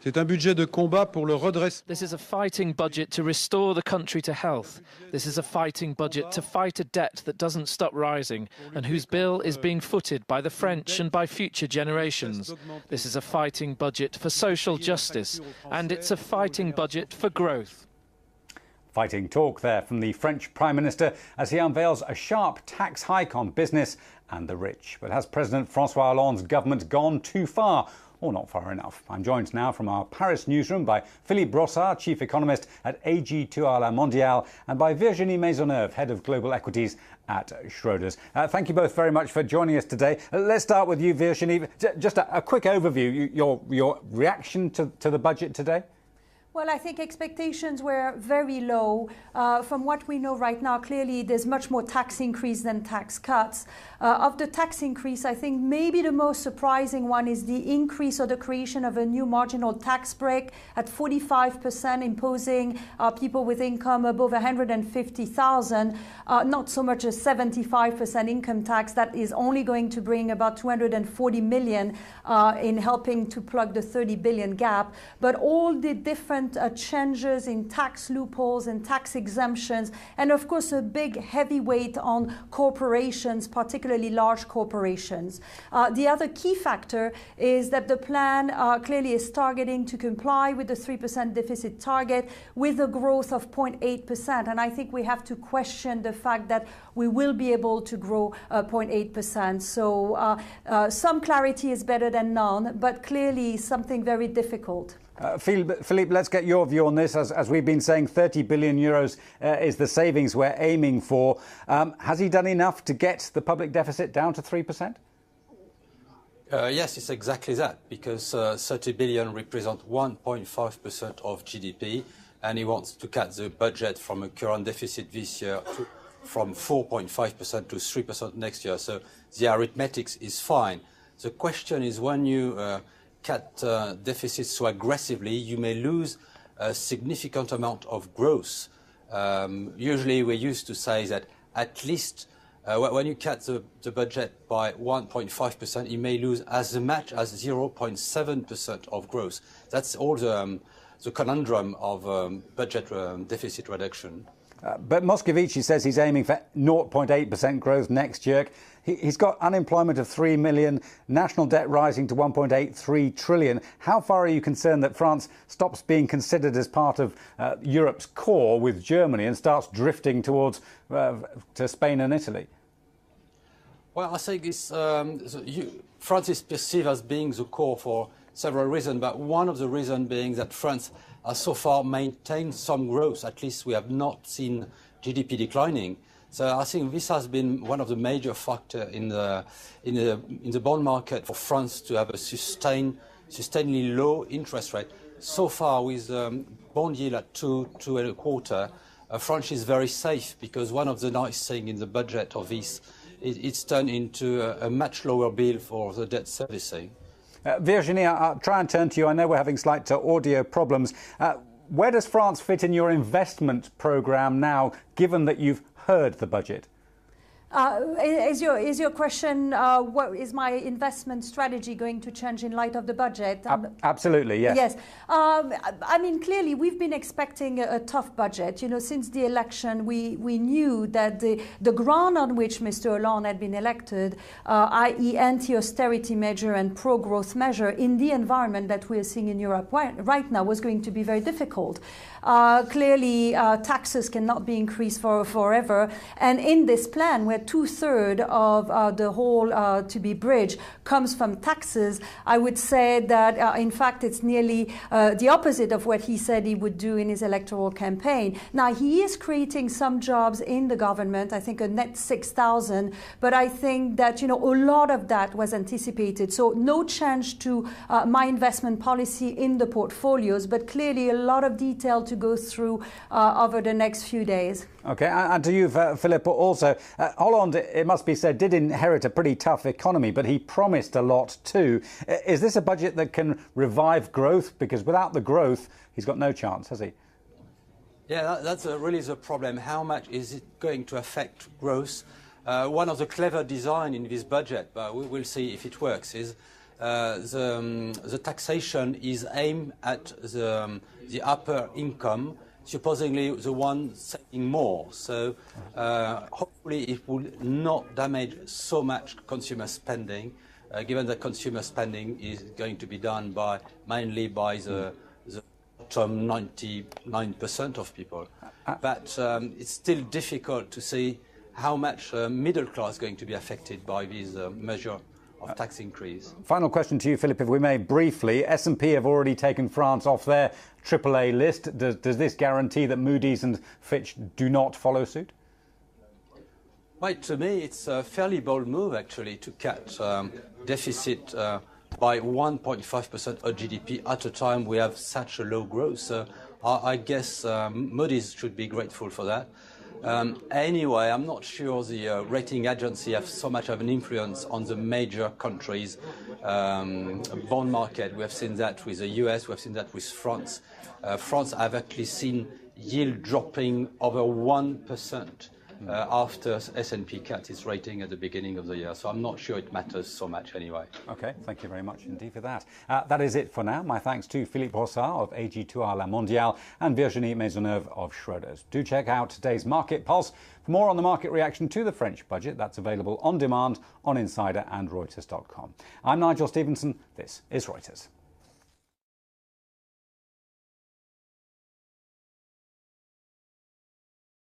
C'est un budget de combat pour le redressement. This is a fighting budget to restore the country to health. This is a fighting budget to fight a debt that doesn't stop rising and whose bill is being footed by the French and by future generations. This is a fighting budget for social justice, and it's a fighting budget for growth. Fighting talk there from the French Prime Minister as he unveils a sharp tax hike on business and the rich. But has President François Hollande's government gone too far? Or not far enough? I'm joined now from our Paris newsroom by Philippe Brossard, Chief Economist at AG2R La Mondiale, and by Virginie Maisonneuve, Head of Global Equities at Schroders. Thank you both very much for joining us today. Let's start with you, Virginie. Just a quick overview, your reaction to the budget today? Well, I think expectations were very low. From what we know right now, clearly there's much more tax increase than tax cuts. Of the tax increase, I think maybe the most surprising one is the increase or the creation of a new marginal tax break at 45%, imposing people with income above 150,000, not so much a 75% income tax. That is only going to bring about 240 million in helping to plug the 30 billion gap. But all the different changes in tax loopholes and tax exemptions, and of course a big heavy weight on corporations, particularly large corporations. The other key factor is that the plan clearly is targeting to comply with the 3% deficit target with a growth of 0.8%. And I think we have to question the fact that we will be able to grow 0.8%. So some clarity is better than none, but clearly something very difficult. Philippe, let's get your view on this. As we've been saying, 30 billion euros is the savings we're aiming for. Has he done enough to get the public deficit down to 3%? Yes, it's exactly that, because 30 billion represent 1.5% of GDP, and he wants to cut the budget from a current deficit this year from 4.5% to 3% next year. So the arithmetic is fine. The question is, when you cut deficits so aggressively, you may lose a significant amount of growth. Usually we used to say that at least when you cut the budget by 1.5%, you may lose as much as 0.7% of growth. That's all the conundrum of budget deficit reduction. But Moscovici says he's aiming for 0.8% growth next year. He's got unemployment of 3 million, national debt rising to 1.83 trillion. How far are you concerned that France stops being considered as part of Europe's core with Germany and starts drifting towards to Spain and Italy? Well, I think it's, France is perceived as being the core for several reasons, but one of the reasons being that France has so far maintained some growth. At least we have not seen GDP declining. So I think this has been one of the major factors in the bond market for France to have a sustainably low interest rate. So far, with bond yield at 2.25, France is very safe, because one of the nice things in the budget of this, it's turned into a much lower bill for the debt servicing. Virginie, I'll try and turn to you. I know we're having slight audio problems. Where does France fit in your investment programme now, given that you've heard the budget? Is your question, what is my investment strategy going to change in light of the budget? Absolutely, yes. Yes. I mean, clearly, we've been expecting a tough budget. You know, since the election, we knew that the ground on which Mr. Hollande had been elected, i.e. anti-austerity measure and pro-growth measure, in the environment that we are seeing in Europe right now, was going to be very difficult. Clearly, taxes cannot be increased forever. And in this plan, where 2/3 of the whole to be bridged comes from taxes, I would say that, in fact, it's nearly the opposite of what he said he would do in his electoral campaign. Now, he is creating some jobs in the government, I think a net 6,000, but I think that, you know, a lot of that was anticipated. So no change to my investment policy in the portfolios, but clearly a lot of detail to go through over the next few days. Okay, and to you, Philippe, also, Hollande, it must be said, did inherit a pretty tough economy, but he promised a lot too. Is this a budget that can revive growth? Because without the growth, he's got no chance, has he? Yeah, that's really the problem. How much is it going to affect growth? One of the clever design in this budget, but we will see if it works, is the taxation is aimed at the upper income, supposedly the one saving more. So hopefully it will not damage so much consumer spending, given that consumer spending is going to be done mainly by the bottom 99% of people. But it's still difficult to see how much middle class is going to be affected by this measure of tax increase. Final question to you, Philippe, if we may briefly. S&P have already taken France off their AAA list. Does this guarantee that Moody's and Fitch do not follow suit? Right, to me, it's a fairly bold move, actually, to cut deficit by 1.5% of GDP at a time we have such a low growth. So I guess Moody's should be grateful for that. Anyway, I'm not sure the rating agency have so much of an influence on the major countries' bond market. We have seen that with the US, we have seen that with France. France have actually seen yield dropping over 1% after S&P cut its rating at the beginning of the year. So I'm not sure it matters so much anyway. OK, thank you very much indeed for that. That is it for now. My thanks to Philippe Brossard of AG2R La Mondiale and Virginie Maisonneuve of Schroders. Do check out today's Market Pulse for more on the market reaction to the French budget. That's available on demand on Insider and Reuters.com. I'm Nigel Stevenson. This is Reuters.